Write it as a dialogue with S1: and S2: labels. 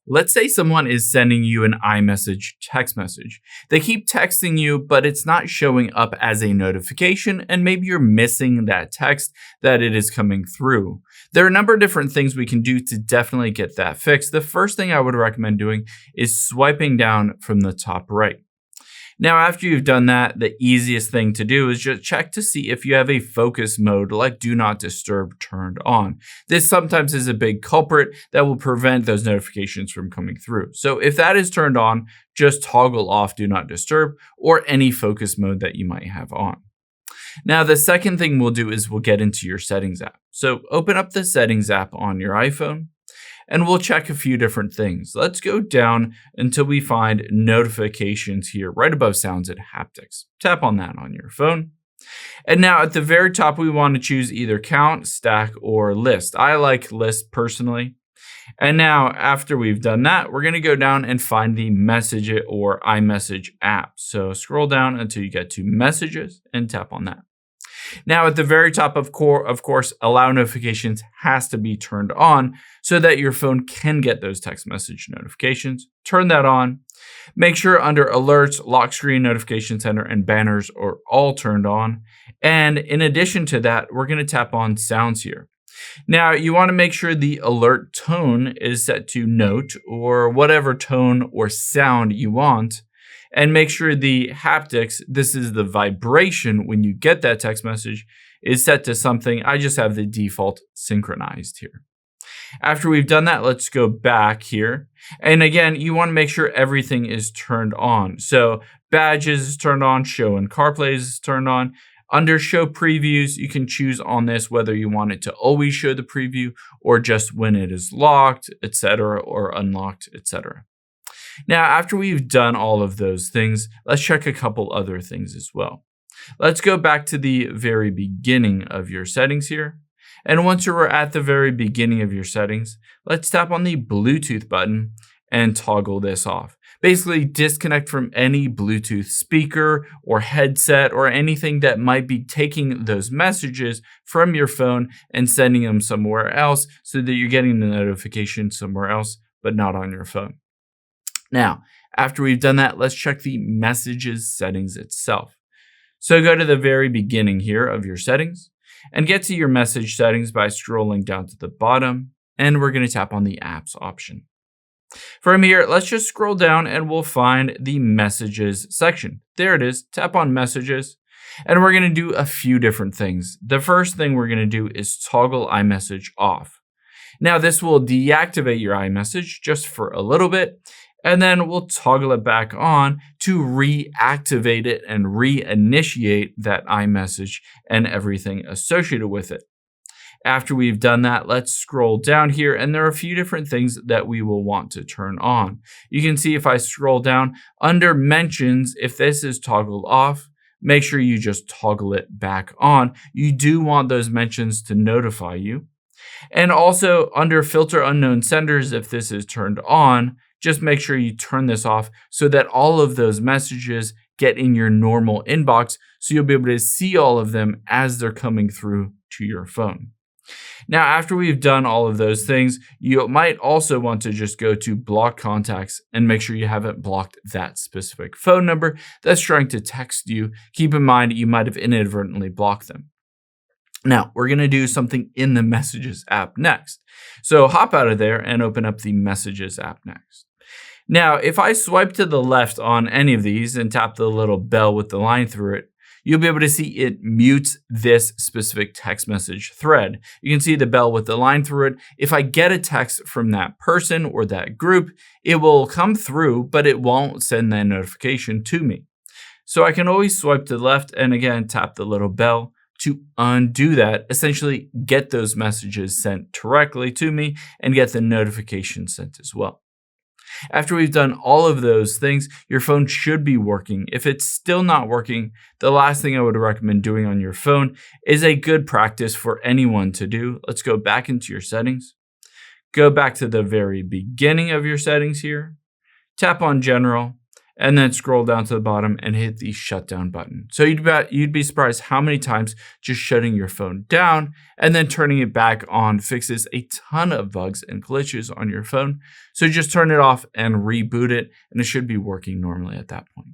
S1: Let's say someone is sending you an iMessage text message. They keep texting you, but it's not showing up as a notification, and maybe you're missing that text that it is coming through. There are a number of different things we can do to definitely get that fixed. The first thing I would recommend doing is swiping down from the top right. Now, after you've done that, the easiest thing to do is just check to see if you have a focus mode like Do Not Disturb turned on. This sometimes is a big culprit that will prevent those notifications from coming through. So if that is turned on, just toggle off Do Not Disturb or any focus mode that you might have on. Now, the second thing we'll do is we'll get into your Settings app. So open up the Settings app on your iPhone, and we'll check a few different things. Let's go down until we find notifications here right above sounds and haptics. Tap on that on your phone. And now at the very top, we want to choose either count, stack, or list. I like list personally. And now after we've done that, we're going to go down and find the message or iMessage app. So scroll down until you get to messages and tap on that. Now, at the very top, of course, allow notifications has to be turned on so that your phone can get those text message notifications. Turn that on. Make sure under alerts, lock screen, notification center, and banners are all turned on. And in addition to that, we're going to tap on sounds here. Now, you want to make sure the alert tone is set to note or whatever tone or sound you want. And make sure the haptics, this is the vibration when you get that text message, is set to something. I just have the default synchronized here. After we've done that, let's go back here. And again, you want to make sure everything is turned on. So badges is turned on, show and CarPlay is turned on. Under show previews, you can choose on this whether you want it to always show the preview or just when it is locked, etc., or unlocked, etc. Now, after we've done all of those things, let's check a couple other things as well. Let's go back to the very beginning of your settings here. And once you're at the very beginning of your settings, let's tap on the Bluetooth button and toggle this off. Basically, disconnect from any Bluetooth speaker or headset or anything that might be taking those messages from your phone and sending them somewhere else so that you're getting the notification somewhere else, but not on your phone. Now, after we've done that, let's check the messages settings itself. So go to the very beginning here of your settings and get to your message settings by scrolling down to the bottom, and we're going to tap on the apps option. From here, let's just scroll down and we'll find the messages section. There it is. Tap on messages, and we're going to do a few different things. The first thing we're going to do is toggle iMessage off. Now, this will deactivate your iMessage just for a little bit, and then we'll toggle it back on to reactivate it and reinitiate that iMessage and everything associated with it. After we've done that, let's scroll down here, and there are a few different things that we will want to turn on. You can see if I scroll down under mentions, if this is toggled off, make sure you just toggle it back on. You do want those mentions to notify you. And also under filter unknown senders, if this is turned on, just make sure you turn this off so that all of those messages get in your normal inbox so you'll be able to see all of them as they're coming through to your phone. Now, after we've done all of those things, you might also want to just go to block contacts and make sure you haven't blocked that specific phone number that's trying to text you. Keep in mind, you might have inadvertently blocked them. Now, we're going to do something in the Messages app next. So hop out of there and open up the Messages app next. Now, if I swipe to the left on any of these and tap the little bell with the line through it, you'll be able to see it mutes this specific text message thread. You can see the bell with the line through it. If I get a text from that person or that group, it will come through, but it won't send that notification to me. So I can always swipe to the left and again, tap the little bell to undo that, essentially get those messages sent directly to me and get the notification sent as well. After we've done all of those things, your phone should be working. If it's still not working, the last thing I would recommend doing on your phone is a good practice for anyone to do. Let's go back into your settings. Go back to the very beginning of your settings here. Tap on General. and then scroll down to the bottom and hit the shutdown button. So you'd be surprised how many times just shutting your phone down and then turning it back on fixes a ton of bugs and glitches on your phone. So just turn it off and reboot it, and it should be working normally at that point.